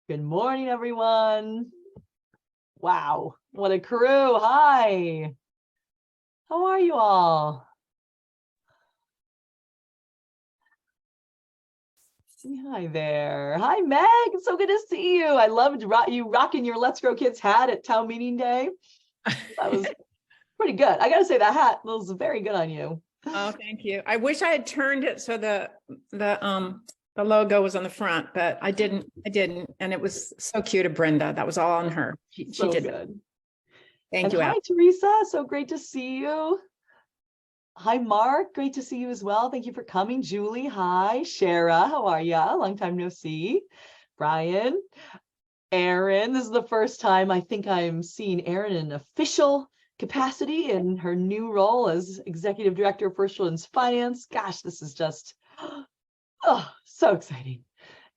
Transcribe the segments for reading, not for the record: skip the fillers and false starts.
Good morning, everyone. Wow, what a crew. Hi. How are you all? Hi there. Hi, Meg. It's so good to see you. I loved you rocking your Let's Grow Kids hat at town meeting day. That was pretty good. I got to say that hat was very good on you. Oh, thank you. I wish I had turned it so the logo was on the front, but I didn't. And it was so cute of Brenda. That was all on her. She did good. That. Thank you, Hi, Al. Teresa. So great to see you. Hi, Mark. Great to see you as well. Thank you for coming. Julie, hi. Shara, how are ya? Long time no see. Brian, Erin. This is the first time I think I'm seeing Erin in official capacity in her new role as Executive Director of First Children's Finance. Gosh, this is just, so exciting.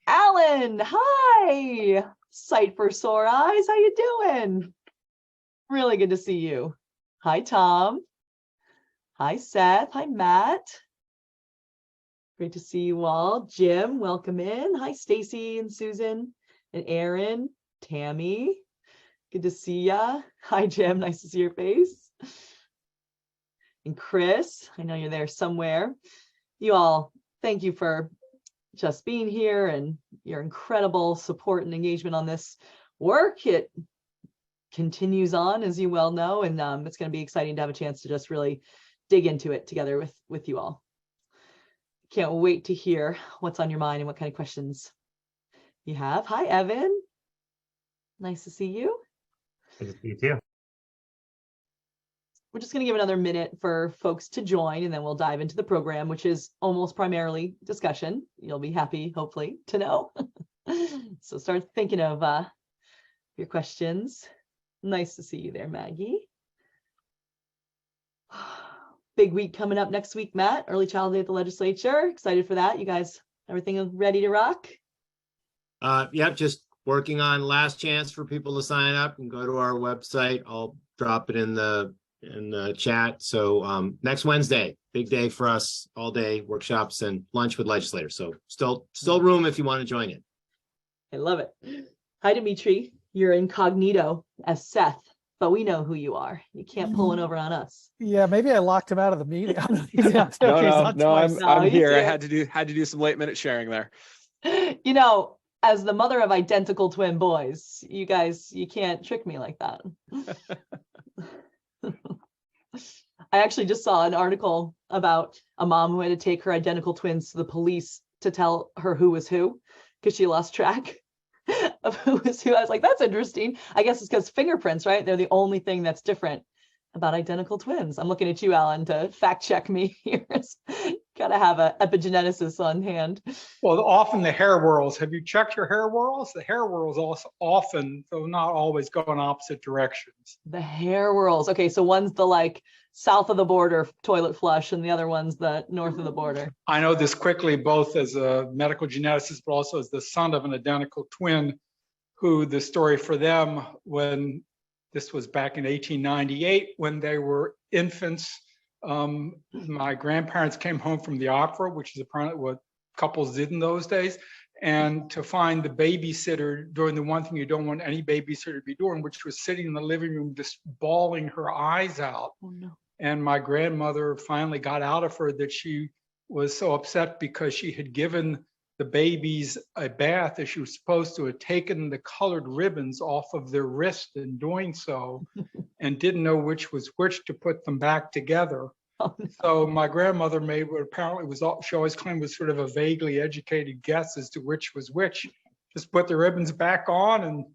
Alan, hi. Sight for sore eyes. How you doing? Really good to see you. Hi, Tom. Hi, Seth. Hi, Matt. Great to see you all. Jim, welcome in. Hi, Stacy and Susan and Aaron, Tammy. Good to see ya. Hi, Jim. Nice to see your face. And Chris, I know you're there somewhere. You all, thank you for just being here and your incredible support and engagement on this work. It continues on, as you well know, and it's going to be exciting to have a chance to just really dig into it together with you all. Can't wait to hear what's on your mind and what kind of questions you have. Hi, Evan. Nice to see you. Good to see you too. We're just going to give another minute for folks to join, and then we'll dive into the program, which is almost primarily discussion. You'll be happy, hopefully, to know. So start thinking of your questions. Nice to see you there, Maggie. Big week coming up next week, Matt. Early Child Day at the legislature. Excited for that. You guys, everything ready to rock? Yep, just working on last chance for people to sign up and go to our website. I'll drop it in the chat. So next Wednesday, big day for us, all day workshops and lunch with legislators. So still room if you want to join in. I love it. Hi, Dimitri. You're incognito as Seth, but we know who you are. You can't pull one over on us. Yeah, maybe I locked him out of the meeting. No, I'm here. Here. I had to do some late minute sharing there. You know, as the mother of identical twin boys, you guys, you can't trick me like that. I actually just saw an article about a mom who had to take her identical twins to the police to tell her who was who because she lost track of who was who. I was like, that's interesting. I guess it's because fingerprints, right? They're the only thing that's different about identical twins. I'm looking at you, Alan, to fact check me here. Gotta have an epigeneticist on hand. Well, often the hair whorls. Have you checked your hair whorls? The hair whorls also often, though not always, go in opposite directions. The hair whorls. Okay, so one's the like south of the border toilet flush, and the other one's the north of the border. I know this quickly, both as a medical geneticist, but also as the son of an identical twin, who the story for them when this was back in 1898 when they were infants. My grandparents came home from the opera, which is apparently what couples did in those days, and to find the babysitter doing the one thing you don't want any babysitter to be doing, which was sitting in the living room just bawling her eyes out. Oh, no. And my grandmother finally got out of her that she was so upset because she had given the babies a bath as she was supposed to, had taken the colored ribbons off of their wrist in doing so, and didn't know which was which to put them back together. Oh, no. So my grandmother made what apparently was, she always claimed was sort of a vaguely educated guess as to which was which. Just put the ribbons back on, and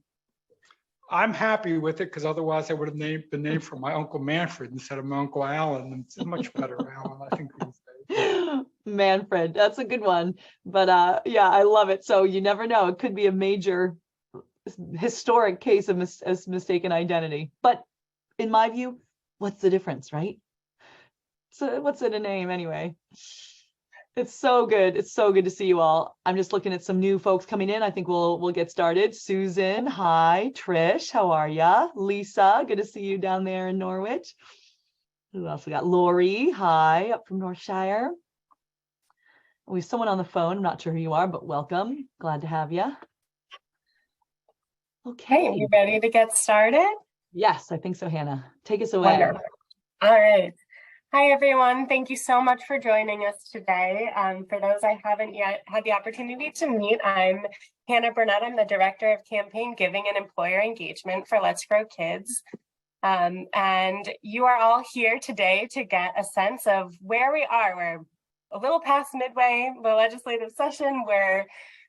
I'm happy with it because otherwise I would have been named for my Uncle Manfred instead of my Uncle Alan. It's much better, Alan, I think these days. Manfred, that's a good one. But yeah, I love it. So you never know. It could be a major historic case of mistaken identity. But in my view, what's the difference, right? So what's in a name anyway? It's so good. It's so good to see you all. I'm just looking at some new folks coming in. I think we'll get started. Susan, hi. Trish, how are ya? Lisa, good to see you down there in Norwich. Who else we got? Lori, hi, up from Northshire. We have someone on the phone. I'm not sure who you are, but welcome. Glad to have you. Okay. You ready to get started? Yes, I think so, Hannah. Take us away. Wonderful. All right. Hi, everyone. Thank you so much for joining us today. For those I haven't yet had the opportunity to meet, I'm Hannah Burnett. I'm the Director of Campaign Giving and Employer Engagement for Let's Grow Kids. And you are all here today to get a sense of where we are. We're a little past midway, the legislative session. We're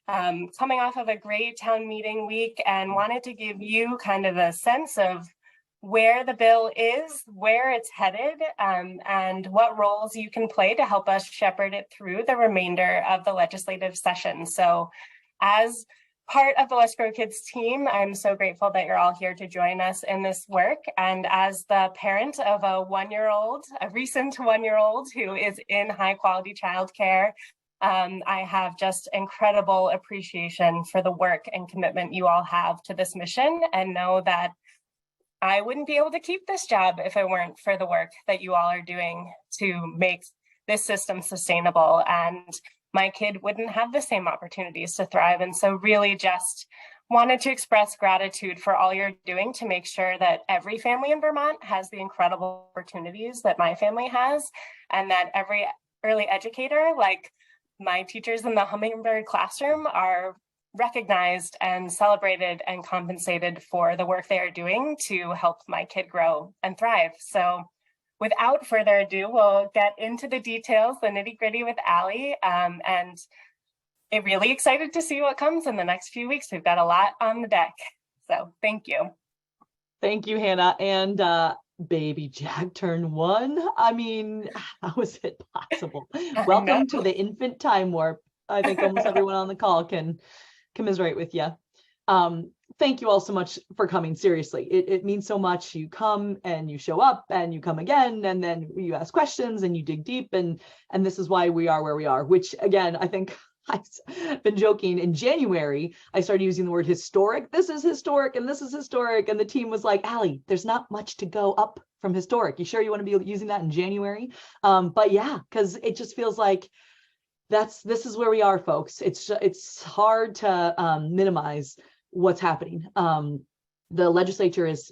coming off of a great town meeting week and wanted to give you kind of a sense of where the bill is, where it's headed, and what roles you can play to help us shepherd it through the remainder of the legislative session. So as part of the Let's Grow Kids team, I'm so grateful that you're all here to join us in this work. And as the parent of a recent one-year-old who is in high quality childcare, I have just incredible appreciation for the work and commitment you all have to this mission, and know that I wouldn't be able to keep this job if it weren't for the work that you all are doing to make this system sustainable, and my kid wouldn't have the same opportunities to thrive. And so really just wanted to express gratitude for all you're doing to make sure that every family in Vermont has the incredible opportunities that my family has, and that every early educator, like my teachers in the Hummingbird classroom, are recognized and celebrated and compensated for the work they are doing to help my kid grow and thrive. So without further ado, we'll get into the details, the nitty gritty with Allie, and I'm really excited to see what comes in the next few weeks. We've got a lot on the deck. So thank you. Thank you, Hannah. And baby Jack turned 1. I mean, how is it possible? Welcome to the infant time warp. I think almost everyone on the call can commiserate with you. Thank you all so much for coming. Seriously, it means so much. You come and you show up and you come again, and then you ask questions and you dig deep, and this is why we are where we are, which again, I think I've been joking. In January, I started using the word historic. This is historic and this is historic. And the team was like, Allie, there's not much to go up from historic. You sure you want to be using that in January? But yeah, because it just feels like this is where we are, folks. It's hard to minimize what's happening. The legislature is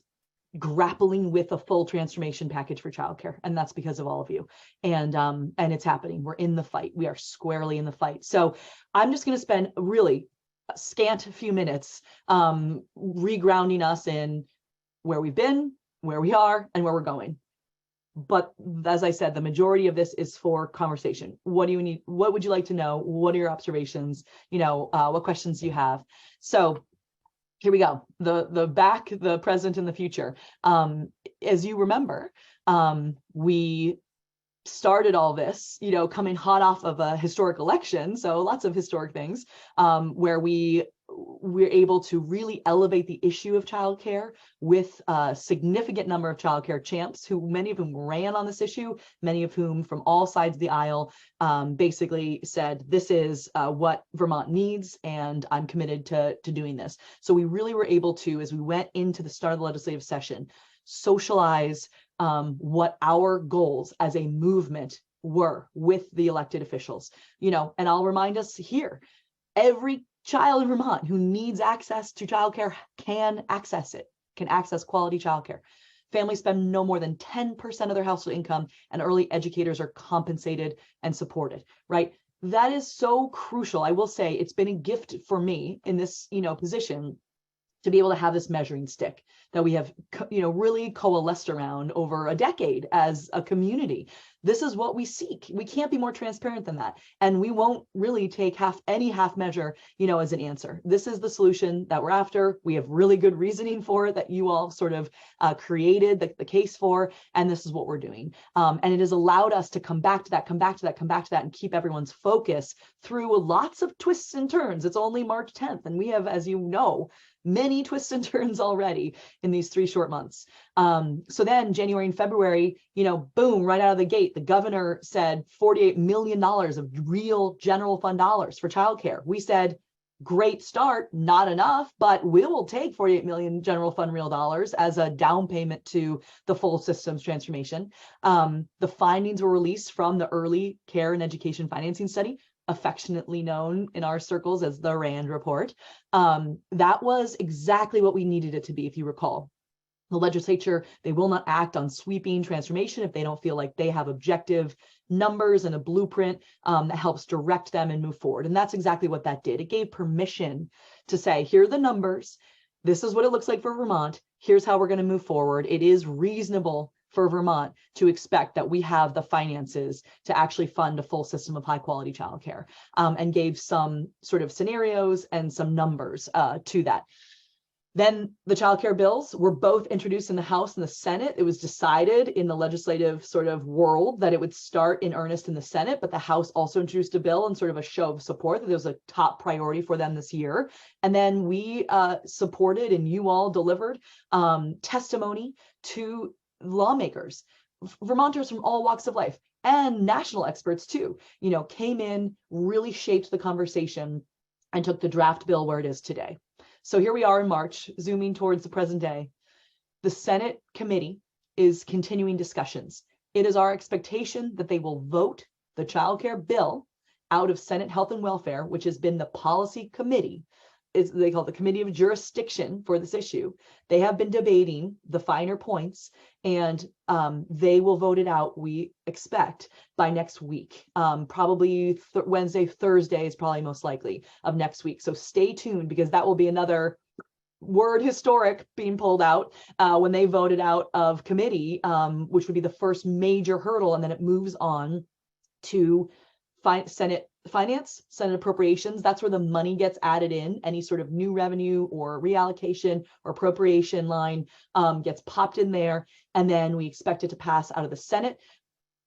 grappling with a full transformation package for childcare, and that's because of all of you. And it's happening. We're in the fight. We are squarely in the fight. So I'm just going to spend really a scant few minutes regrounding us in where we've been, where we are, and where we're going. But as I said, the majority of this is for conversation. What do you need? What would you like to know? What are your observations? What questions do you have? So here we go. The back, the present, and the future. As you remember, we started all this, coming hot off of a historic election. So lots of historic things, where we're able to really elevate the issue of childcare with a significant number of childcare champs, who many of whom ran on this issue, many of whom from all sides of the aisle basically said, this is what Vermont needs, and I'm committed to doing this. So we really were able to, as we went into the start of the legislative session, socialize what our goals as a movement were with the elected officials. And I'll remind us here, every child in Vermont who needs access to childcare can access it, can access quality childcare. Families spend no more than 10% of their household income, and early educators are compensated and supported, right? That is so crucial. I will say it's been a gift for me in this, position to be able to have this measuring stick that we have, really coalesced around over a decade as a community. This is what we seek. We can't be more transparent than that. And we won't really take any half measure, as an answer. This is the solution that we're after. We have really good reasoning for it that you all sort of created the case for, and this is what we're doing. And it has allowed us to come back to that, and keep everyone's focus through lots of twists and turns. It's only March 10th, and we have, as you know, many twists and turns already in these 3 short months. So then January and February, boom, right out of the gate, the governor said $48 million of real general fund dollars for childcare. We said, great start, not enough, but we will take 48 million general fund real dollars as a down payment to the full systems transformation. The findings were released from the early care and education financing study. affectionately known in our circles as the Rand report. That was exactly what we needed it to be, if you recall. The legislature, they will not act on sweeping transformation if they don't feel like they have objective numbers and a blueprint that helps direct them and move forward. And that's exactly what that did. It gave permission to say, here are the numbers. This is what it looks like for Vermont. Here's how we're going to move forward. It is reasonable for Vermont to expect that we have the finances to actually fund a full system of high quality childcare, and gave some sort of scenarios and some numbers to that. Then the childcare bills were both introduced in the House and the Senate. It was decided in the legislative sort of world that it would start in earnest in the Senate, but the House also introduced a bill and sort of a show of support that there was a top priority for them this year. And then we supported, and you all delivered testimony to lawmakers, Vermonters from all walks of life, and national experts too, came in, really shaped the conversation, and took the draft bill where it is today. So here we are in March, zooming towards the present day. The Senate committee is continuing discussions. It is our expectation that they will vote the childcare bill out of Senate Health and Welfare, which has been the policy committee. They call it the committee of jurisdiction for this issue. They have been debating the finer points, and they will vote it out, we expect, by next week. Probably Wednesday, Thursday is probably most likely of next week. So stay tuned, because that will be another word historic being pulled out when they vote it out of committee, which would be the first major hurdle. And then it moves on to Senate Finance, Senate Appropriations. That's where the money gets added in. Any sort of new revenue or reallocation or appropriation line gets popped in there. And then we expect it to pass out of the Senate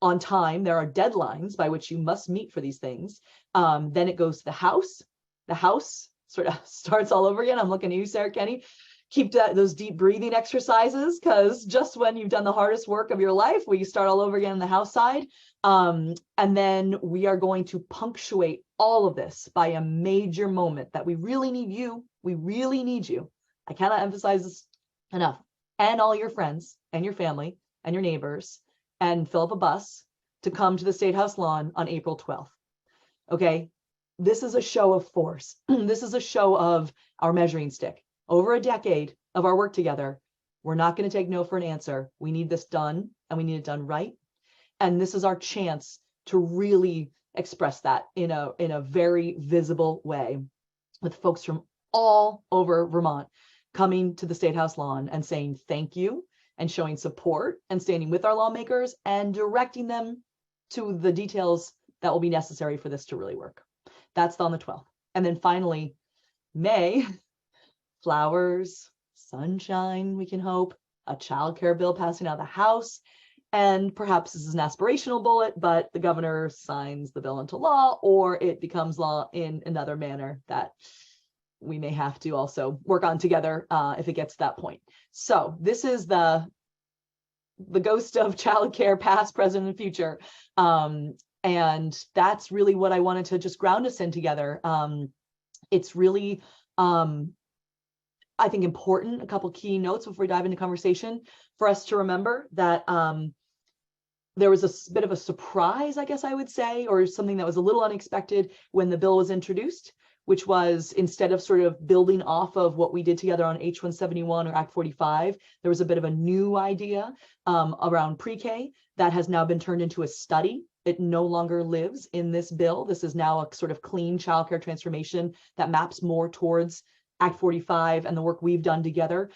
on time. There are deadlines by which you must meet for these things. Then it goes to the House. The House sort of starts all over again. I'm looking at you, Sarah Kenny. Keep those deep breathing exercises, because just when you've done the hardest work of your life, we start all over again on the House side. And then we are going to punctuate all of this by a major moment that we really need you. We really need you. I cannot emphasize this enough. And all your friends and your family and your neighbors, and fill up a bus to come to the State House lawn on April 12th. Okay, this is a show of force. This is a show of our measuring stick. Over a decade of our work together, we're not going to take no for an answer. We need this done, and we need it done right. And this is our chance to really express that in a very visible way, with folks from all over Vermont coming to the State House lawn and saying thank you, and showing support, and standing with our lawmakers and directing them to the details that will be necessary for this to really work. That's on the 12th. And then finally, May, flowers, sunshine, we can hope, a childcare bill passing out of the House. And perhaps this is an aspirational bullet, but the governor signs the bill into law, or it becomes law in another manner that we may have to also work on together if it gets to that point. So this is the ghost of childcare, past, present, and future. And that's really what I wanted to just ground us in together. It's really, I think, important, a couple key notes before we dive into conversation, for us to remember that there was a bit of a surprise, I guess I would say, or something that was a little unexpected when the bill was introduced, which was, instead of sort of building off of what we did together on H-171 or Act 45, there was a bit of a new idea around pre-K that has now been turned into a study. It no longer lives in this bill. This is now a sort of clean childcare transformation that maps more towards Act 45 and the work we've done together,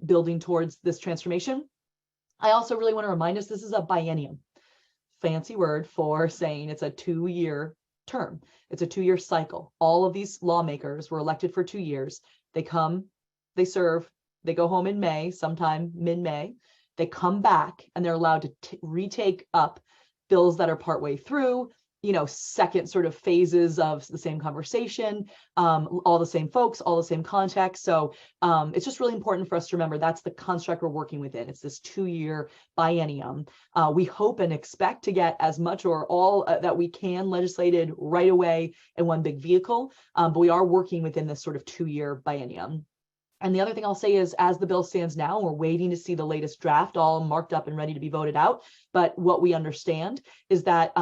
building towards this transformation. I also really want to remind us, this is a biennium, fancy word for saying it's a 2-year term. It's a 2-year cycle. All of these lawmakers were elected for 2 years. They come, they serve, they go home in May, sometime mid-May. They come back and they're allowed to retake up bills that are partway through, second sort of phases of the same conversation, all the same folks, all the same context. So it's just really important for us to remember that's the construct we're working within. It's this 2-year biennium. We hope and expect to get as much or all that we can legislated right away in one big vehicle, but we are working within this sort of 2-year biennium. And the other thing I'll say is, as the bill stands now, we're waiting to see the latest draft all marked up and ready to be voted out. But what we understand is that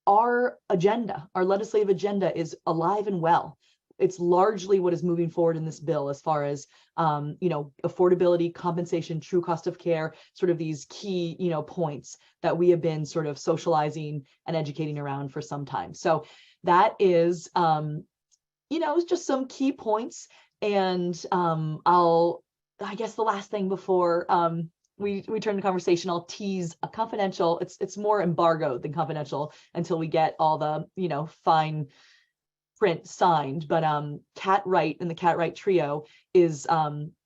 our agenda, our legislative agenda is alive and well. It's largely what is moving forward in this bill as far as, affordability, compensation, true cost of care, sort of these key, points that we have been sort of socializing and educating around for some time. So that is, just some key points. And I guess the last thing before we turn the conversation, I'll tease a confidential. It's more embargoed than confidential until we get all the, fine print signed. But Cat Wright and the Cat Wright Trio is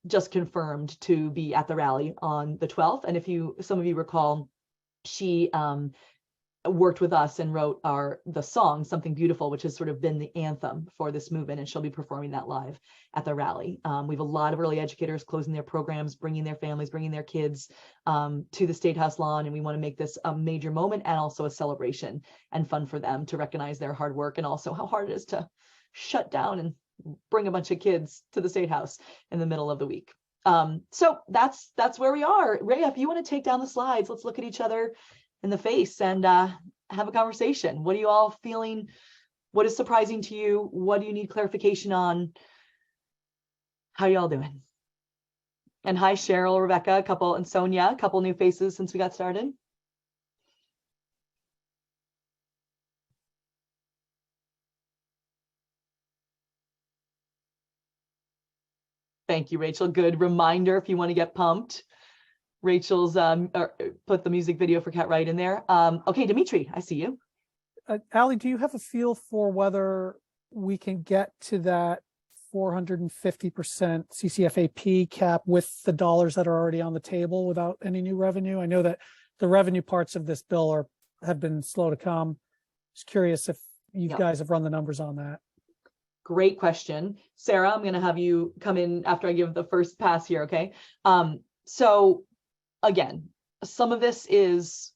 just confirmed to be at the rally on the 12th. And if some of you recall, she worked with us and wrote the song Something Beautiful, which has sort of been the anthem for this movement, and she'll be performing that live at the rally. We have a lot of early educators closing their programs, bringing their families, bringing their kids to the State House lawn, and we want to make this a major moment and also a celebration and fun for them to recognize their hard work and also how hard it is to shut down and bring a bunch of kids to the State House in the middle of the week. So that's where we are. Ray, if you want to take down the slides, let's look at each other in the face and have a conversation. What are you all feeling? What is surprising to you? What do you need clarification on? How y'all doing? And hi, Cheryl, Rebecca, and Sonia, a couple new faces since we got started. Thank you, Rachel. Good reminder if you want to get pumped. Rachel's put the music video for Cat Wright in there. Okay, Dimitri, I see you. Allie, do you have a feel for whether we can get to that 450% CCFAP cap with the dollars that are already on the table without any new revenue? I know that the revenue parts of this bill have been slow to come. Just curious if you guys have run the numbers on that. Great question. Sarah, I'm going to have you come in after I give the first pass here, okay? So again, some of this is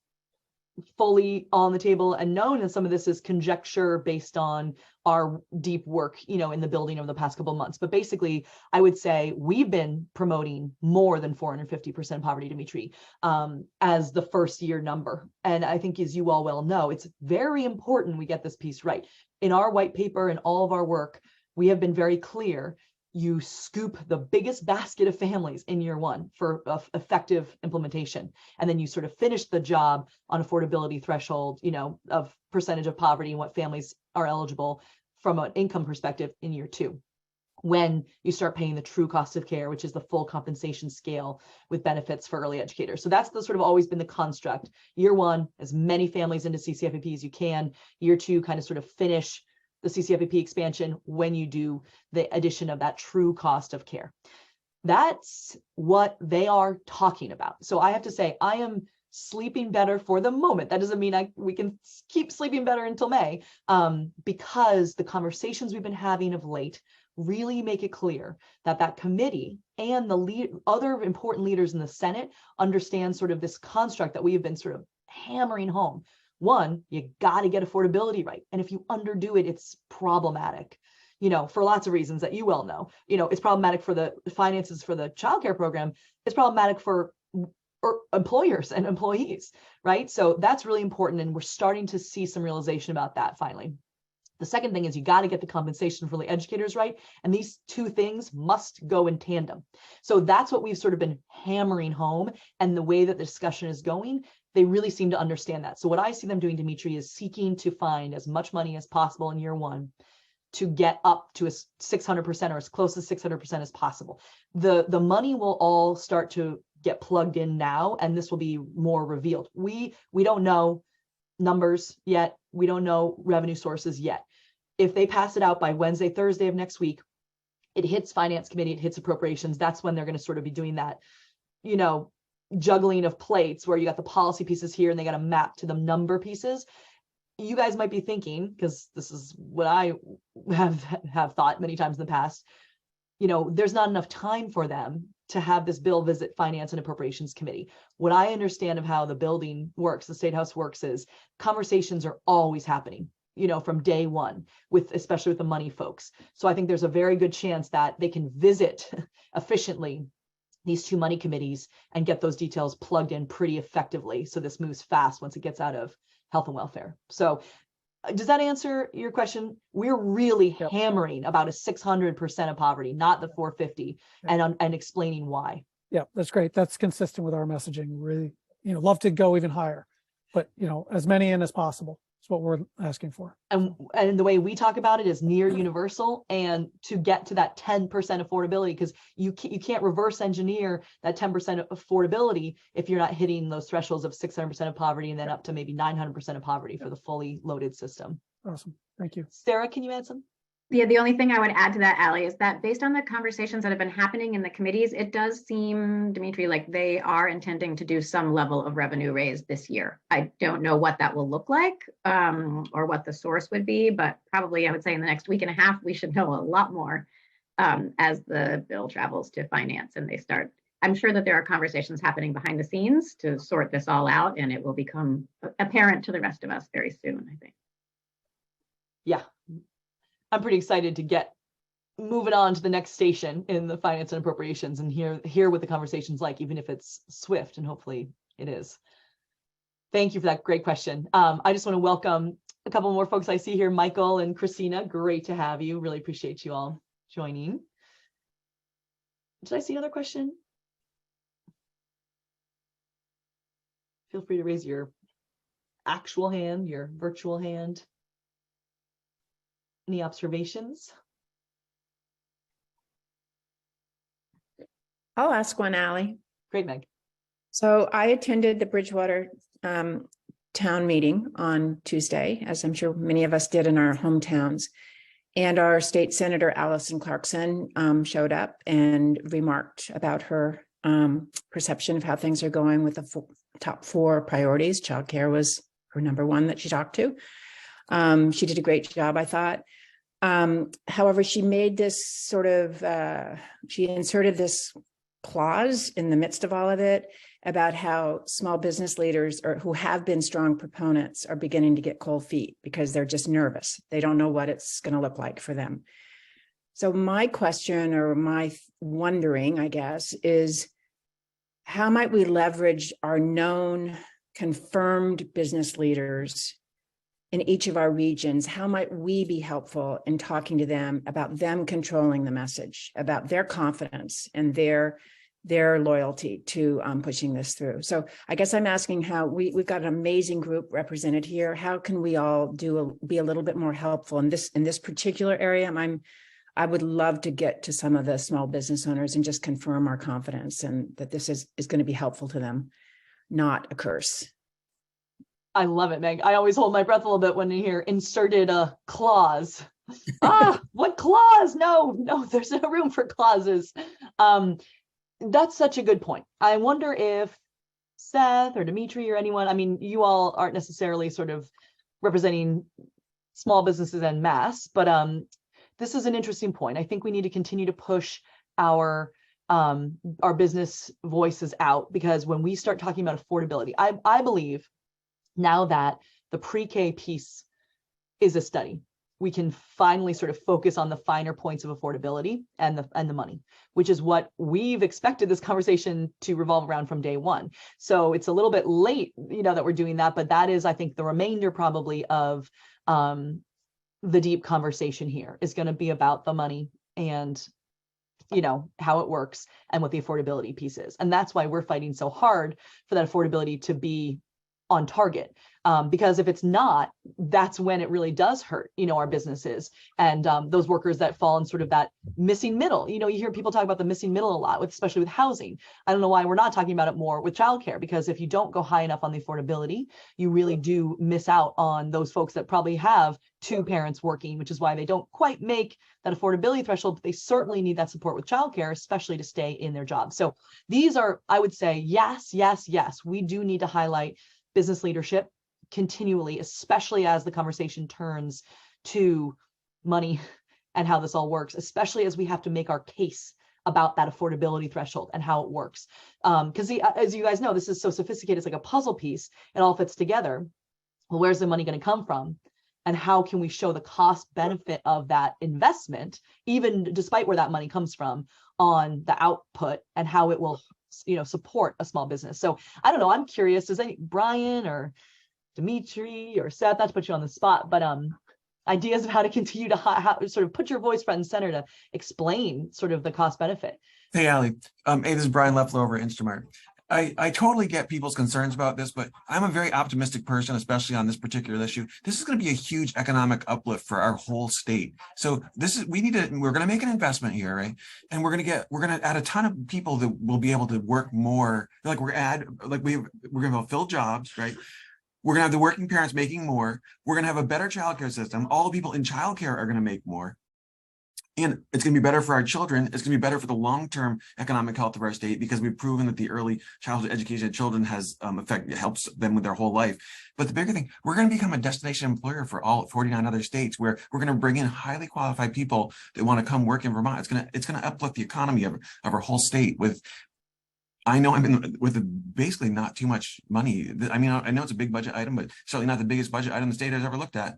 fully on the table and known, and some of this is conjecture based on our deep work, in the building over the past couple of months. But basically, I would say we've been promoting more than 450% poverty, Dimitri, as the first year number. And I think, as you all well know, it's very important we get this piece right. In our white paper and all of our work, we have been very clear. You scoop the biggest basket of families in year one for effective implementation. And then you sort of finish the job on affordability threshold, of percentage of poverty and what families are eligible from an income perspective in year two, when you start paying the true cost of care, which is the full compensation scale with benefits for early educators. So that's the sort of always been the construct. Year one, as many families into CCFAP as you can. Year two, kind of sort of finish the CCFAP expansion when you do the addition of that true cost of care. That's what they are talking about. So I have to say, I am sleeping better for the moment. That doesn't mean we can keep sleeping better until May, because the conversations we've been having of late really make it clear that committee and the other important leaders in the Senate understand sort of this construct that we have been sort of hammering home. One, you got to get affordability right. And if you underdo it, it's problematic, for lots of reasons that you well know. It's problematic for the finances for the childcare program. It's problematic for employers and employees, right? So that's really important. And we're starting to see some realization about that finally. The second thing is you got to get the compensation for the educators right. And these two things must go in tandem. So that's what we've sort of been hammering home. And the way that the discussion is going, they really seem to understand that. So what I see them doing, Dimitri, is seeking to find as much money as possible in year one to get up to a 600% or as close to 600% as possible. The money will all start to get plugged in now, and this will be more revealed. We don't know numbers yet. We don't know revenue sources yet. If they pass it out by Wednesday, Thursday of next week, it hits Finance Committee, it hits Appropriations. That's when they're going to sort of be doing that, juggling of plates where you got the policy pieces here and they got to map to the number pieces. You guys might be thinking, because this is what I have thought many times in the past, there's not enough time for them to have this bill visit Finance and Appropriations Committee. What I understand of how the building works, the State House works, is conversations are always happening, from day one, especially with the money folks. So I think there's a very good chance that they can visit efficiently these two money committees and get those details plugged in pretty effectively. So this moves fast once it gets out of health and welfare. So does that answer your question? We're really Yep. hammering about a 600% of poverty, not the 450, Yep. and explaining why. Yeah, that's great. That's consistent with our messaging. Really, love to go even higher, but as many in as possible is what we're asking for. And the way we talk about it is near universal, and to get to that 10% affordability, because you can't reverse engineer that 10% affordability if you're not hitting those thresholds of 600% of poverty and then up to maybe 900% of poverty for the fully loaded system. Awesome. Thank you. Sarah, can you add some? Yeah, the only thing I would add to that, Allie, is that based on the conversations that have been happening in the committees, it does seem, Dimitri, like they are intending to do some level of revenue raise this year. I don't know what that will look like or what the source would be, but probably I would say in the next week and a half, we should know a lot more as the bill travels to finance and they start. I'm sure that there are conversations happening behind the scenes to sort this all out, and it will become apparent to the rest of us very soon, I think. Yeah. I'm pretty excited to get moving on to the next station in the finance and appropriations and hear what the conversation's like, even if it's swift, and hopefully it is. Thank you for that great question. I just want to welcome a couple more folks I see here. Michael and Christina, great to have you. Really appreciate you all joining. Did I see another question? Feel free to raise your actual hand, your virtual hand. Any observations? I'll ask one, Allie. Great, Meg. So I attended the Bridgewater town meeting on Tuesday, as I'm sure many of us did in our hometowns. And our state senator, Allison Clarkson, showed up and remarked about her perception of how things are going with the top 4 priorities. Childcare was her number 1 that she talked to. She did a great job, I thought. However, she made this sort of, she inserted this clause in the midst of all of it about how small business leaders who have been strong proponents are beginning to get cold feet because they're just nervous. They don't know what it's going to look like for them. So my question, or my wondering, I guess, is how might we leverage our known confirmed business leaders in each of our regions? How might we be helpful in talking to them about them controlling the message, about their confidence and their loyalty to pushing this through? So I guess I'm asking how we've got an amazing group represented here. How can we all be a little bit more helpful in this particular area? I would love to get to some of the small business owners and just confirm our confidence and that this is going to be helpful to them, not a curse. I love it, Meg. I always hold my breath a little bit when you hear inserted a clause. What clause? No, there's no room for clauses. That's such a good point. I wonder if Seth or Dimitri or anyone, I mean, you all aren't necessarily sort of representing small businesses en masse, but this is an interesting point. I think we need to continue to push our business voices out, because when we start talking about affordability, I believe now that the pre-K piece is a study, we can finally sort of focus on the finer points of affordability and the money, which is what we've expected this conversation to revolve around from day one. So it's a little bit late, that we're doing that, but that is, I think, the remainder probably of the deep conversation here is going to be about the money and how it works and what the affordability piece is. And that's why we're fighting so hard for that affordability to be on target. Because if it's not, that's when it really does hurt, our businesses and those workers that fall in sort of that missing middle. You hear people talk about the missing middle a lot, especially with housing. I don't know why we're not talking about it more with childcare, because if you don't go high enough on the affordability, you really do miss out on those folks that probably have 2 parents working, which is why they don't quite make that affordability threshold, but they certainly need that support with childcare, especially to stay in their job. So these are, I would say, yes, we do need to highlight business leadership continually, especially as the conversation turns to money and how this all works, especially as we have to make our case about that affordability threshold and how it works. Because as you guys know, this is so sophisticated, it's like a puzzle piece. It all fits together. Well, where's the money going to come from? And how can we show the cost benefit of that investment, even despite where that money comes from, on the output and how it will support a small business? So I don't know, I'm curious, does Brian or Dimitri or Seth, not to put you on the spot, but ideas of how to continue to sort of put your voice front and center to explain sort of the cost benefit. Hey, Allie. Hey, this is Brian Leffler over at Instamart. I totally get people's concerns about this, but I'm a very optimistic person, especially on this particular issue. This is going to be a huge economic uplift for our whole state. So we're going to make an investment here, right? And we're going to add a ton of people that will be able to work more. Like we're going to fill jobs, right? We're going to have the working parents making more. We're going to have a better childcare system. All the people in childcare are going to make more. And it's going to be better for our children. It's going to be better for the long-term economic health of our state because we've proven that the early childhood education of children has helps them with their whole life. But the bigger thing, we're going to become a destination employer for all 49 other states where we're going to bring in highly qualified people that want to come work in Vermont. It's going to uplift the economy of our whole state with. I know with basically not too much money. I mean, I know it's a big budget item, but certainly not the biggest budget item the state has ever looked at.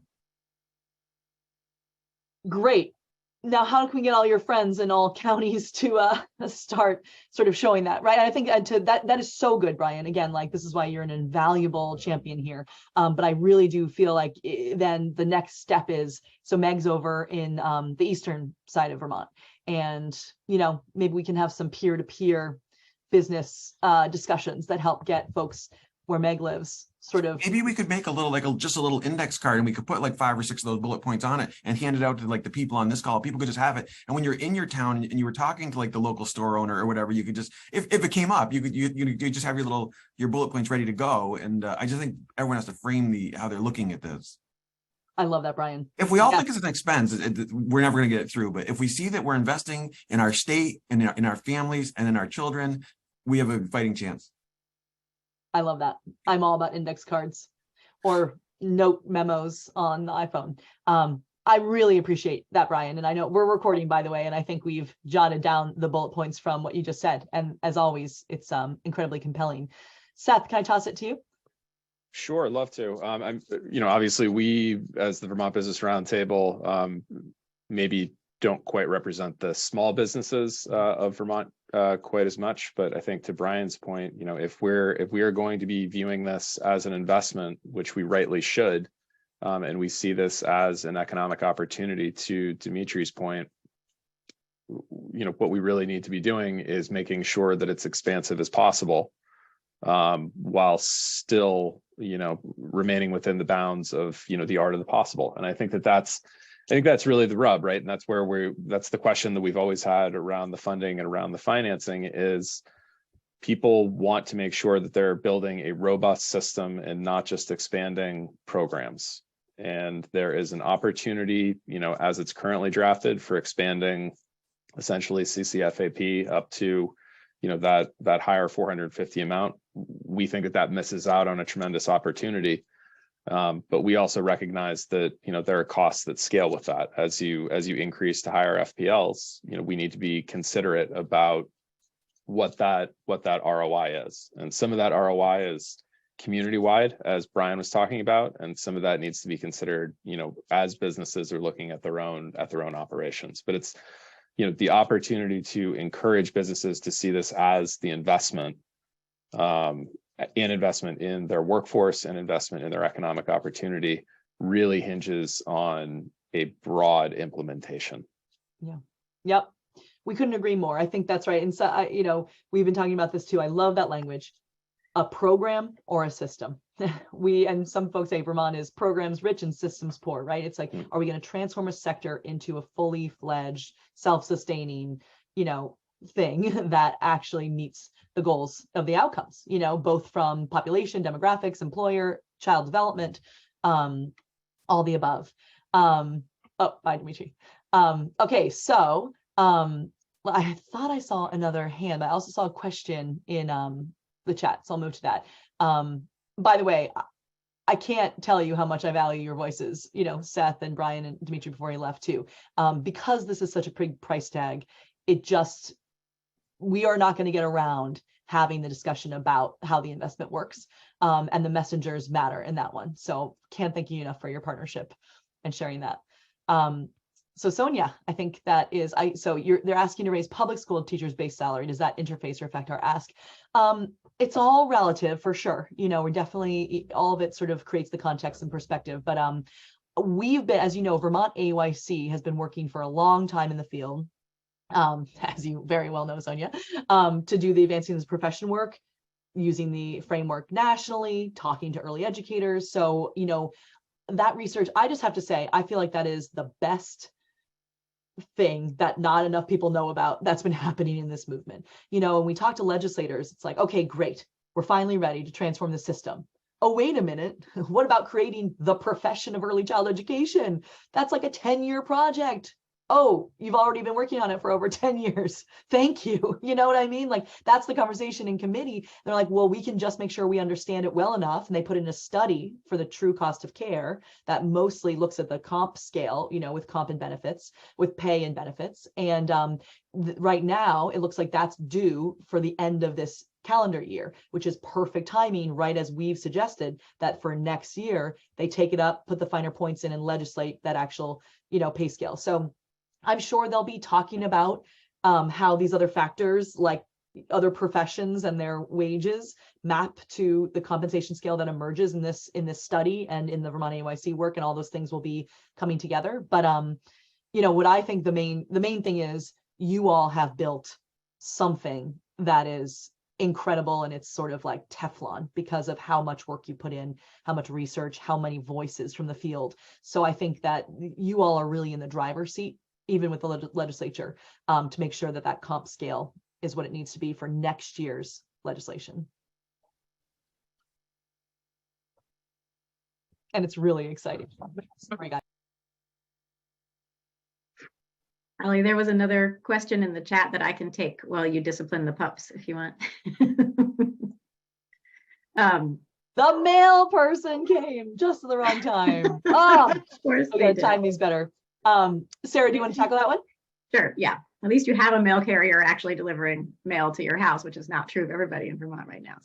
Great. Now, how can we get all your friends in all counties to start sort of showing that, right? I think that is so good, Brian. Again, like this is why you're an invaluable champion here. But I really do feel like then the next step is, so Meg's over in the eastern side of Vermont, and maybe we can have some peer-to-peer business discussions that help get folks where Meg lives sort of. Maybe we could make just a little index card, and we could put like 5 or 6 of those bullet points on it and hand it out to like the people on this call. People could just have it. And when you're in your town and you were talking to like the local store owner or whatever, you could just, if it came up, you just have your bullet points ready to go. And I just think everyone has to frame how they're looking at this. I love that, Brian. If we all think it's an expense, we're never going to get it through. But if we see that we're investing in our state and in our families and in our children, we have a fighting chance. I love that. I'm all about index cards or note memos on the iPhone. I really appreciate that, Brian. And I know we're recording, by the way, and I think we've jotted down the bullet points from what you just said. And as always, it's incredibly compelling. Seth, can I toss it to you? Sure, love to. Obviously we, as the Vermont Business Roundtable, maybe don't quite represent the small businesses of Vermont quite as much, but I think to Brian's point, if we are going to be viewing this as an investment, which we rightly should, and we see this as an economic opportunity, to Dimitri's point, what we really need to be doing is making sure that it's expansive as possible, while still remaining within the bounds of the art of the possible. And I think that's really the rub, right? And that's that's the question that we've always had around the funding and around the financing is people want to make sure that they're building a robust system and not just expanding programs. And there is an opportunity, as it's currently drafted, for expanding essentially CCFAP up to, that higher 450 amount. We think that misses out on a tremendous opportunity. But we also recognize that there are costs that scale with that. As you increase to higher FPLs, we need to be considerate about what that ROI is, and some of that ROI is community wide, as Brian was talking about, and some of that needs to be considered as businesses are looking at their own operations. But it's the opportunity to encourage businesses to see this as the investment. Investment in their workforce and investment in their economic opportunity really hinges on a broad implementation. Yeah. Yep. We couldn't agree more. I think that's right. And so, we've been talking about this too. I love that language. A program or a system. And some folks say Vermont is programs rich and systems poor, right? It's like, are we going to transform a sector into a fully fledged, self-sustaining, thing that actually meets the goals of the outcomes, both from population, demographics, employer, child development, all the above. Oh, bye, Dimitri. Okay, so I thought I saw another hand, but I also saw a question in the chat, so I'll move to that. By the way, I can't tell you how much I value your voices, Seth and Brian and Dimitri before he left too, because this is such a big price tag. We are not going to get around having the discussion about how the investment works, and the messengers matter in that one. So can't thank you enough for your partnership and sharing that. So Sonia, I think that is, they're asking to raise public school teachers' base salary. Does that interface or affect our ask? It's all relative for sure. You know, we're definitely, all of it sort of creates the context and perspective. But we've been, as you know, Vermont AYC has been working for a long time in the field, as you very well know, Sonia, to do the advancing this profession work, using the framework nationally, talking to early educators. So, you know, that research, I just have to say, I feel like that is the best thing that not enough people know about that's been happening in this movement. You know, when we talk to legislators, it's like, okay, great, we're finally ready to transform the system. Oh, wait a minute, what about creating the profession of early child education? That's like a 10-year project. Oh, you've already been working on it for over 10 years. Thank you. You know what I mean? Like, that's the conversation in committee. They're like, well, we can just make sure we understand it well enough. And they put in a study for the true cost of care that mostly looks at the comp scale, you know, with comp and benefits, with pay and benefits. And right now, it looks like that's due for the end of this calendar year, which is perfect timing, right as we've suggested that for next year, they take it up, put the finer points in and legislate that actual, you know, pay scale. So I'm sure they'll be talking about how these other factors, like other professions and their wages, map to the compensation scale that emerges in this study and in the Vermont AYC work, and all those things will be coming together. But you know, what I think the main thing is, you all have built something that is incredible, and it's sort of like Teflon because of how much work you put in, how much research, how many voices from the field. So I think that you all are really in the driver's seat, even with the legislature, to make sure that that comp scale is what it needs to be for next year's legislation. And it's really exciting. Sorry, guys. Ali, there was another question in the chat that I can take while you discipline the pups if you want. The mail person came just at the wrong time. Oh, of course okay, time these better. Sarah, do you want to tackle that one? Sure, yeah. At least you have a mail carrier actually delivering mail to your house, which is not true of everybody in Vermont right now.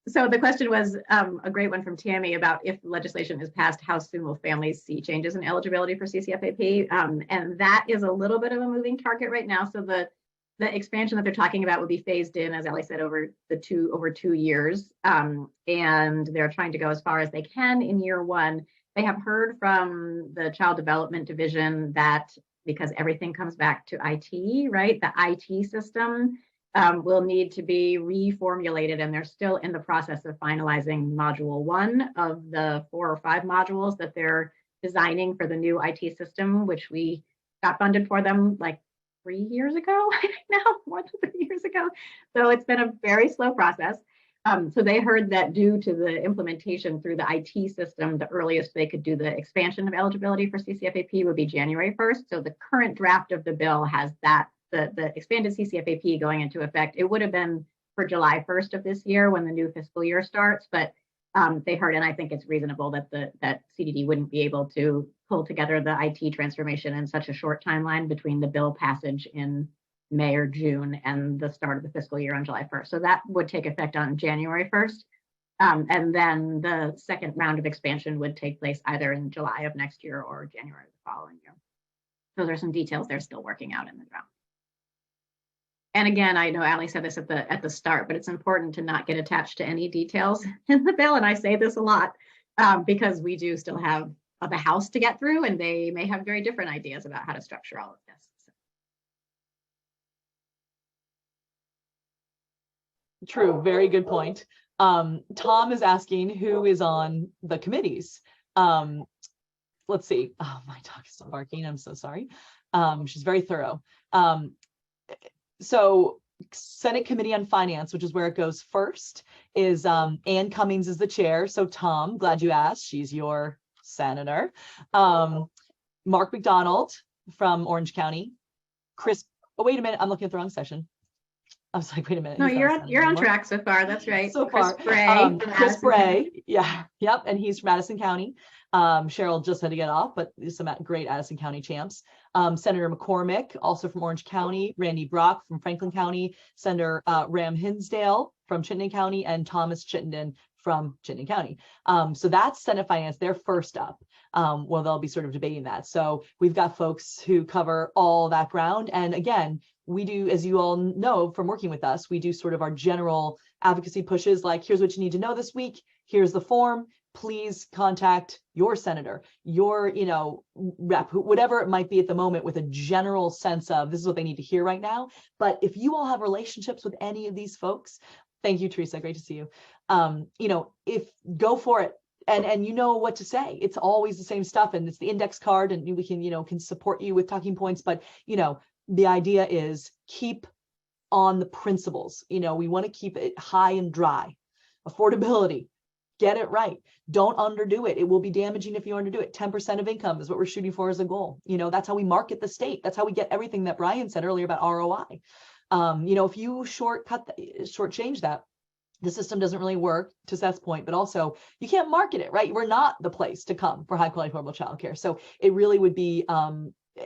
So the question was a great one from Tammy about if legislation is passed, how soon will families see changes in eligibility for CCFAP? And that is a little bit of a moving target right now. So the expansion that they're talking about will be phased in, as Ellie said, over 2 years. And they're trying to go as far as they can in year one. They have heard from the Child Development Division that because everything comes back to IT, right? The IT system will need to be reformulated, and they're still in the process of finalizing module 1 of the 4 or 5 modules that they're designing for the new IT system, which we got funded for them like 3 years ago, I think now, more than 3 years ago. So it's been a very slow process. So they heard that due to the implementation through the IT system, the earliest they could do the expansion of eligibility for CCFAP would be January 1st. So the current draft of the bill has that, the expanded CCFAP going into effect. It would have been for July 1st of this year when the new fiscal year starts, but they heard, and I think it's reasonable that CDD wouldn't be able to pull together the IT transformation in such a short timeline between the bill passage in May or June and the start of the fiscal year on July 1st. So that would take effect on January 1st. And then the second round of expansion would take place either in July of next year or January of the following year. Those are some details they're still working out in the draft. And again, I know Ali said this at the start, but it's important to not get attached to any details in the bill. And I say this a lot because we do still have the House to get through, and they may have very different ideas about how to structure all of this. True, very good point. Tom is asking who is on the committees. Let's see. Oh, my dog is still barking. I'm so sorry. She's very thorough. So Senate Committee on Finance, which is where it goes first, is Ann Cummings is the chair. So Tom, glad you asked. She's your senator. Mark McDonald from Orange County. Chris, oh, wait a minute. I'm looking at the wrong session. I was like, wait a minute. No, you're on track so far. That's right. So Chris far. Bray. Chris Bray. Yeah. Yep. And he's from Addison County. Cheryl just had to get off, but some great Addison County champs. Senator McCormick, also from Orange County. Randy Brock from Franklin County. Senator Ram Hinsdale from Chittenden County, and Thomas Chittenden from Chittenden County. So that's Senate Finance. They're first up. well, they'll be sort of debating that. So we've got folks who cover all that ground. And again, we do, as you all know from working with us, we do sort of our general advocacy pushes, like, here's what you need to know this week. Here's the form. Please contact your senator, your, rep, whatever it might be at the moment, with a general sense of this is what they need to hear right now. But if you all have relationships with any of these folks, thank you, Teresa. Great to see you. If go for it. And you know what to say. It's always the same stuff, and it's the index card, and we can support you with talking points. But the idea is keep on the principles. We want to keep it high and dry. Affordability, get it right. Don't underdo it. It will be damaging if you underdo it. 10% of income is what we're shooting for as a goal. That's how we market the state. That's how we get everything that Brian said earlier about ROI. If you shortchange that, the system doesn't really work, to Seth's point, but also you can't market it, right? We're not the place to come for high quality affordable childcare. So it really would be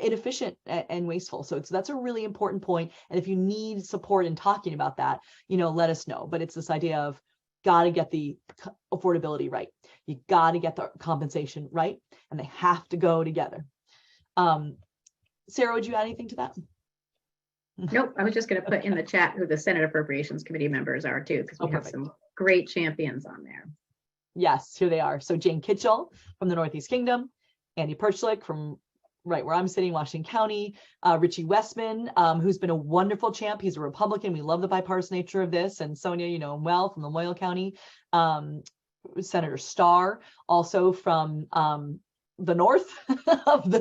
inefficient and wasteful. So that's a really important point. And if you need support in talking about that, let us know. But it's this idea of got to get the affordability right. You got to get the compensation right, and they have to go together. Sarah, would you add anything to that? Nope, I was just going to put in the chat who the Senate Appropriations Committee members are too, because we have some great champions on there. Yes, here they are. So Jane Kitchell from the Northeast Kingdom, Andy Perchlik from right where I'm sitting, Washington County, Richie Westman, who's been a wonderful champ. He's a Republican. We love the bipartisan nature of this. And Sonia, you know him well, from Lamoille County. Senator Starr, also from the north of the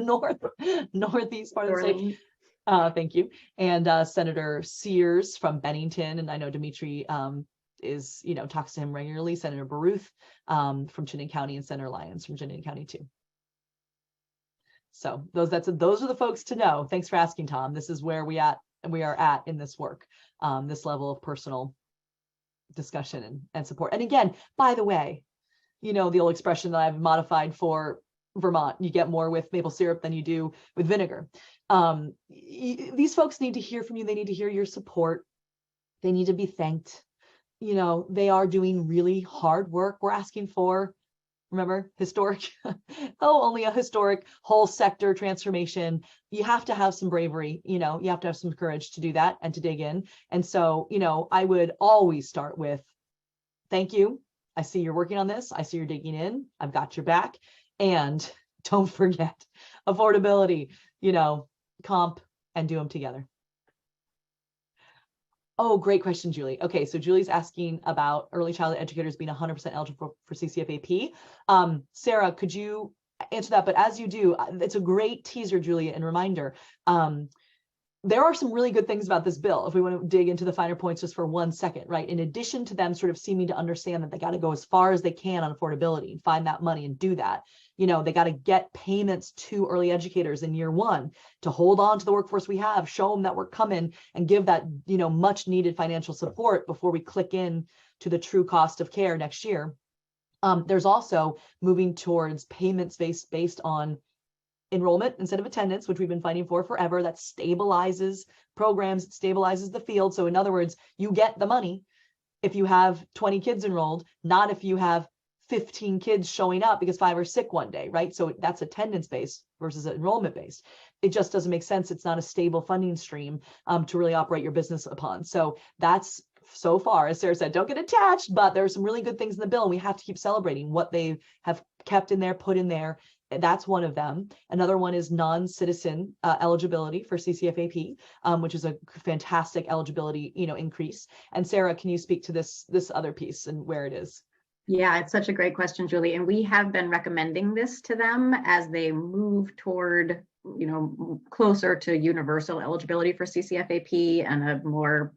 northeast part of the state. Thank you. And Senator Sears from Bennington. And I know Dimitri talks to him regularly. Senator Baruth from Chittenden County, and Senator Lyons from Chittenden County too. So those are the folks to know. Thanks for asking, Tom. This is where we are at in this work, this level of personal discussion and support. And again, by the way, the old expression that I've modified for Vermont, you get more with maple syrup than you do with vinegar. These folks need to hear from you. They need to hear your support. They need to be thanked. They are doing really hard work. We're asking for, remember, historic, only a historic whole sector transformation. You have to have some bravery, you have to have some courage to do that and to dig in. And so, I would always start with, thank you. I see you're working on this. I see you're digging in. I've got your back. And don't forget affordability, comp, and do them together. Oh, great question, Julie. Okay, so Julie's asking about early childhood educators being 100% eligible for CCFAP. Sarah, could you answer that? But as you do, it's a great teaser, Julie, and reminder. There are some really good things about this bill, if we want to dig into the finer points just for 1 second, right? In addition to them sort of seeming to understand that they got to go as far as they can on affordability and find that money and do that, they got to get payments to early educators in year one to hold on to the workforce we have, show them that we're coming, and give that, much needed financial support before we click in to the true cost of care next year. There's also moving towards payments based on enrollment instead of attendance, which we've been fighting for forever. That stabilizes programs, stabilizes the field. So in other words, you get the money if you have 20 kids enrolled, not if you have 15 kids showing up because 5 are sick one day, right? So that's attendance based versus enrollment based. It just doesn't make sense. It's not a stable funding stream to really operate your business upon. So that's, so far, as Sarah said, don't get attached, but there are some really good things in the bill, and we have to keep celebrating what they have kept in there, put in there. That's one of them. Another one is non-citizen eligibility for CCFAP, which is a fantastic eligibility, increase. And Sarah, can you speak to this other piece and where it is? Yeah, it's such a great question, Julie. And we have been recommending this to them as they move toward, closer to universal eligibility for CCFAP and a more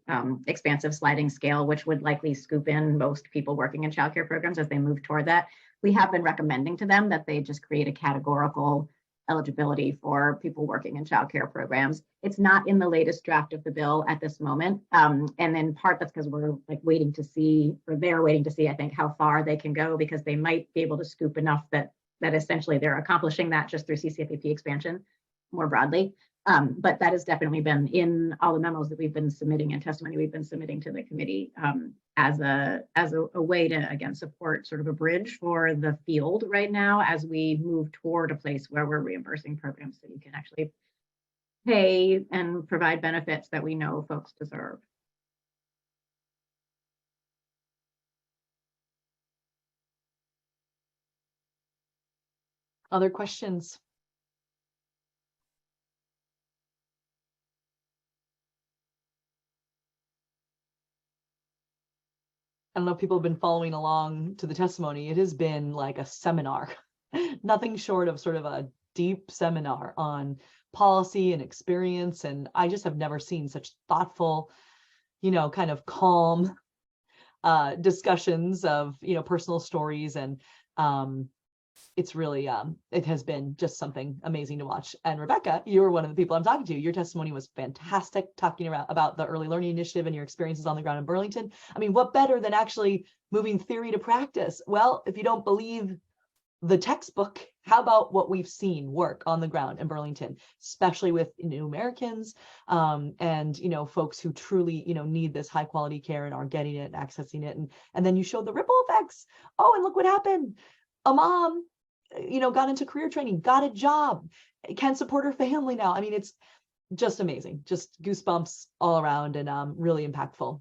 expansive sliding scale, which would likely scoop in most people working in childcare programs as they move toward that. We have been recommending to them that they just create a categorical eligibility for people working in childcare programs. It's not in the latest draft of the bill at this moment. And in part, that's because we're waiting to see, I think, how far they can go, because they might be able to scoop enough that essentially they're accomplishing that just through CCFAP expansion more broadly. But that has definitely been in all the memos that we've been submitting and testimony we've been submitting to the committee as a way to, again, support sort of a bridge for the field right now as we move toward a place where we're reimbursing programs so you can actually pay and provide benefits that we know folks deserve. Other questions? I don't know if people have been following along to the testimony. It has been like a seminar, nothing short of sort of a deep seminar on policy and experience. And I just have never seen such thoughtful, kind of calm discussions of, personal stories. And it's really, it has been just something amazing to watch. And Rebecca, you were one of the people I'm talking to. Your testimony was fantastic, talking about the early learning initiative and your experiences on the ground in Burlington. I mean, what better than actually moving theory to practice? Well, if you don't believe the textbook, how about what we've seen work on the ground in Burlington, especially with new Americans and folks who truly need this high quality care and are getting it and accessing it, and then you show the ripple effects. Oh, and look what happened. A mom got into career training, got a job, can support her family now. I mean, it's just amazing, just goosebumps all around, and really impactful.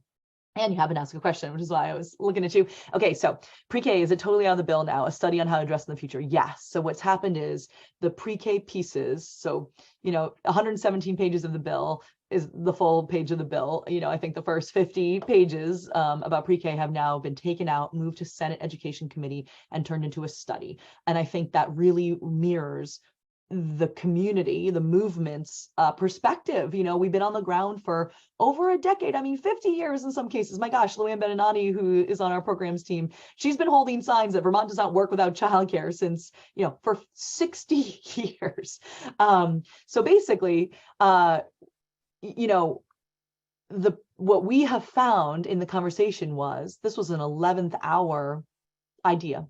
And you haven't asked a question, which is why I was looking at you. Okay, so pre-K, is it totally on the bill now? A study on how to address in the future? Yes. So what's happened is the pre-K pieces, so 117 pages of the bill is the full page of the bill. I think the first 50 pages about pre-K have now been taken out, moved to Senate Education Committee, and turned into a study. And I think that really mirrors the community, the movement's perspective. We've been on the ground for over a decade. I mean, 50 years in some cases. My gosh, Luann Beninati, who is on our programs team, she's been holding signs that Vermont does not work without childcare since, for 60 years. So basically, what we have found in the conversation was this was an 11th hour idea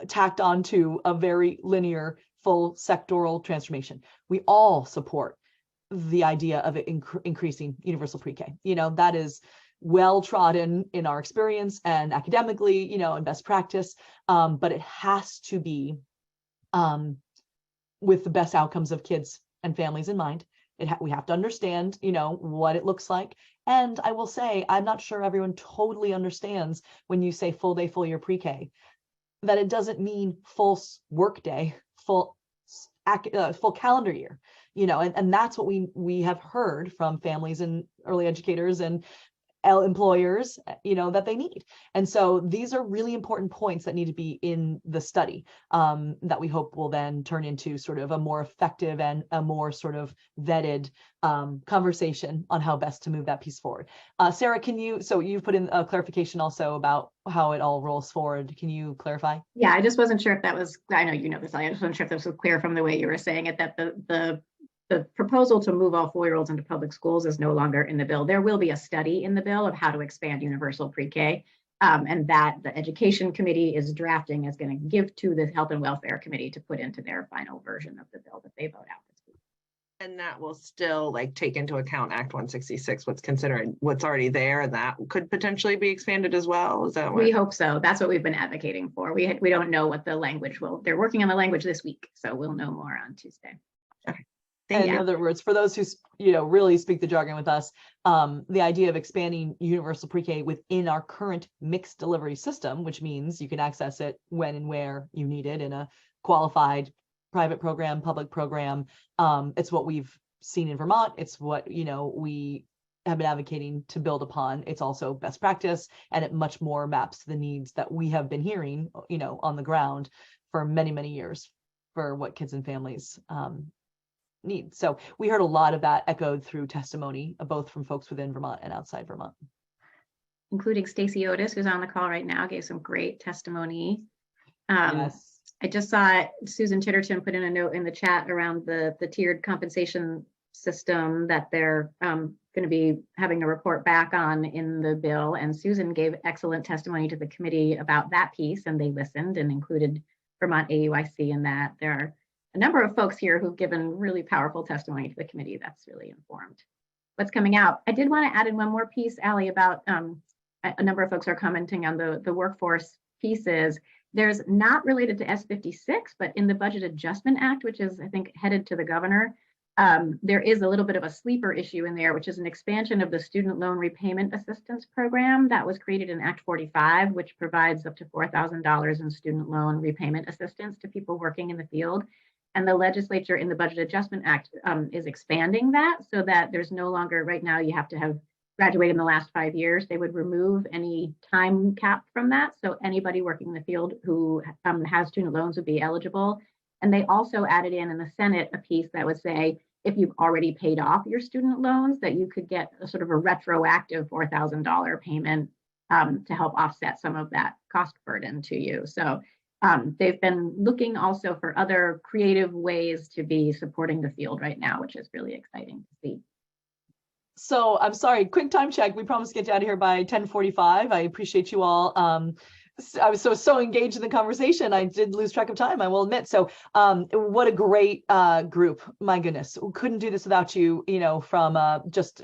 tacked onto a very linear full sectoral transformation. We all support the idea of increasing universal pre-K. That is well trodden in our experience and academically, and best practice, but it has to be with the best outcomes of kids and families in mind. We have to understand, what it looks like. And I will say, I'm not sure everyone totally understands when you say full day, full year pre-K, that it doesn't mean work day, full calendar year, and that's what we have heard from families and early educators and employers, that they need. And so these are really important points that need to be in the study that we hope will then turn into sort of a more effective and a more sort of vetted conversation on how best to move that piece forward. Sarah, so you put in a clarification also about how it all rolls forward. Can you clarify? Yeah, I just wasn't sure if that was, I know you know this, I just wasn't sure if this was clear from the way you were saying it, that the proposal to move all 4-year-olds into public schools is no longer in the bill. There will be a study in the bill of how to expand universal pre-K, and that the Education Committee is drafting is going to give to the Health and Welfare Committee to put into their final version of the bill that they vote out this week. And that will still take into account Act 166, what's already there, and that could potentially be expanded as well. Is that what? We hope so. That's what we've been advocating for. We don't know what the language will. They're working on the language this week, so we'll know more on Tuesday. Okay. In other words, for those who really speak the jargon with us, the idea of expanding universal pre-K within our current mixed delivery system, which means you can access it when and where you need it in a qualified private program, public program. It's what we've seen in Vermont. It's what we have been advocating to build upon. It's also best practice, and it much more maps to the needs that we have been hearing, on the ground for many, many years for what kids and families need. So we heard a lot of that echoed through testimony, both from folks within Vermont and outside Vermont. Including Stacy Otis, who's on the call right now, gave some great testimony. Yes. I just saw Susan Titterton put in a note in the chat around the tiered compensation system that they're going to be having a report back on in the bill. And Susan gave excellent testimony to the committee about that piece, and they listened and included Vermont AUIC in that. There are a number of folks here who've given really powerful testimony to the committee. That's really informed what's coming out. I did want to add in one more piece, Allie, about a number of folks are commenting on the workforce pieces. There's not related to S56, but in the Budget Adjustment Act, which is, I think, headed to the governor, there is a little bit of a sleeper issue in there, which is an expansion of the Student Loan Repayment Assistance Program that was created in Act 45, which provides up to $4,000 in student loan repayment assistance to people working in the field. And the legislature in the Budget Adjustment Act is expanding that so that there's no longer, right now, you have to have graduated in the last 5 years. They would remove any time cap from that. So anybody working in the field who has student loans would be eligible. And they also added in the Senate a piece that would say, if you've already paid off your student loans, that you could get a sort of a retroactive $4,000 payment to help offset some of that cost burden to you. So they've been looking also for other creative ways to be supporting the field right now, which is really exciting to see. So I'm sorry, quick time check. We promised to get you out of here by 10:45. I appreciate you all. I was so engaged in the conversation, I did lose track of time, I will admit. So what a great group. My goodness, we couldn't do this without you, from just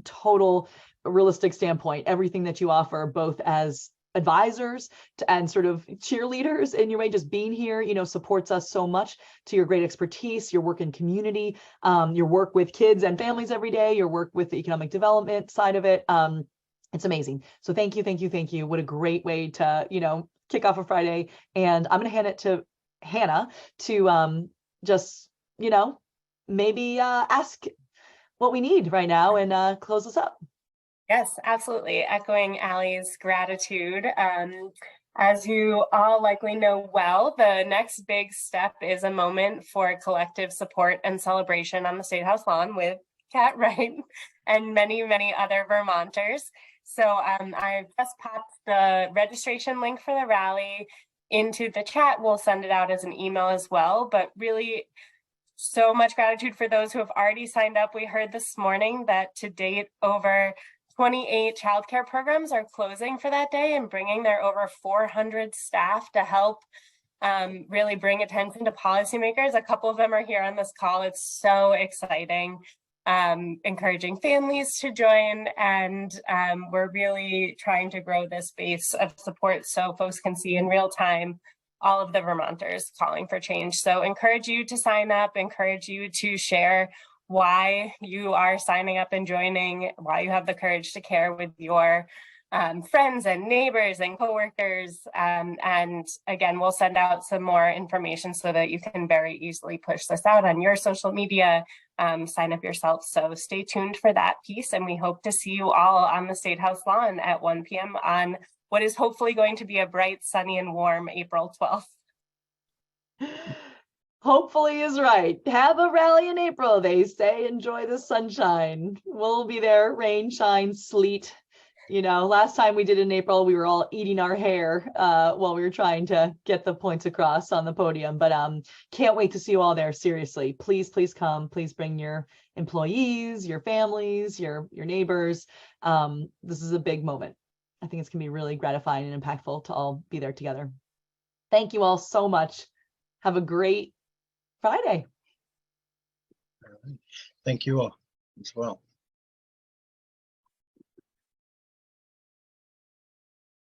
total realistic standpoint, everything that you offer, both as advisors and sort of cheerleaders in your way, just being here, supports us so much, to your great expertise, your work in community, your work with kids and families every day, your work with the economic development side of it. It's amazing. So thank you, thank you, thank you. What a great way to, kick off a Friday. And I'm going to hand it to Hannah to just, maybe ask what we need right now and close us up. Yes, absolutely. Echoing Allie's gratitude. As you all likely know well, the next big step is a moment for collective support and celebration on the State House lawn with Kat Wright and many, many other Vermonters. So I just popped the registration link for the rally into the chat. We'll send it out as an email as well, but really so much gratitude for those who have already signed up. We heard this morning that to date over 28 childcare programs are closing for that day and bringing their over 400 staff to help really bring attention to policymakers. A couple of them are here on this call. It's so exciting, encouraging families to join. And we're really trying to grow this base of support so folks can see in real time all of the Vermonters calling for change. So encourage you to sign up, encourage you to share why you are signing up and joining, why you have the courage to care with your friends and neighbors and coworkers. And again, we'll send out some more information so that you can very easily push this out on your social media, sign up yourself. So stay tuned for that piece. And we hope to see you all on the State House lawn at 1 p.m. on what is hopefully going to be a bright, sunny, and warm April 12th. Hopefully is right. Have a rally in April, they say. Enjoy the sunshine. We'll be there, rain, shine, sleet. Last time we did in April, we were all eating our hair while we were trying to get the points across on the podium. But can't wait to see you all there. Seriously, please come. Please bring your employees, your families, your neighbors. This is a big moment. I think it's going to be really gratifying and impactful to all be there together. Thank you all so much. Have a great Friday. Thank you all as well.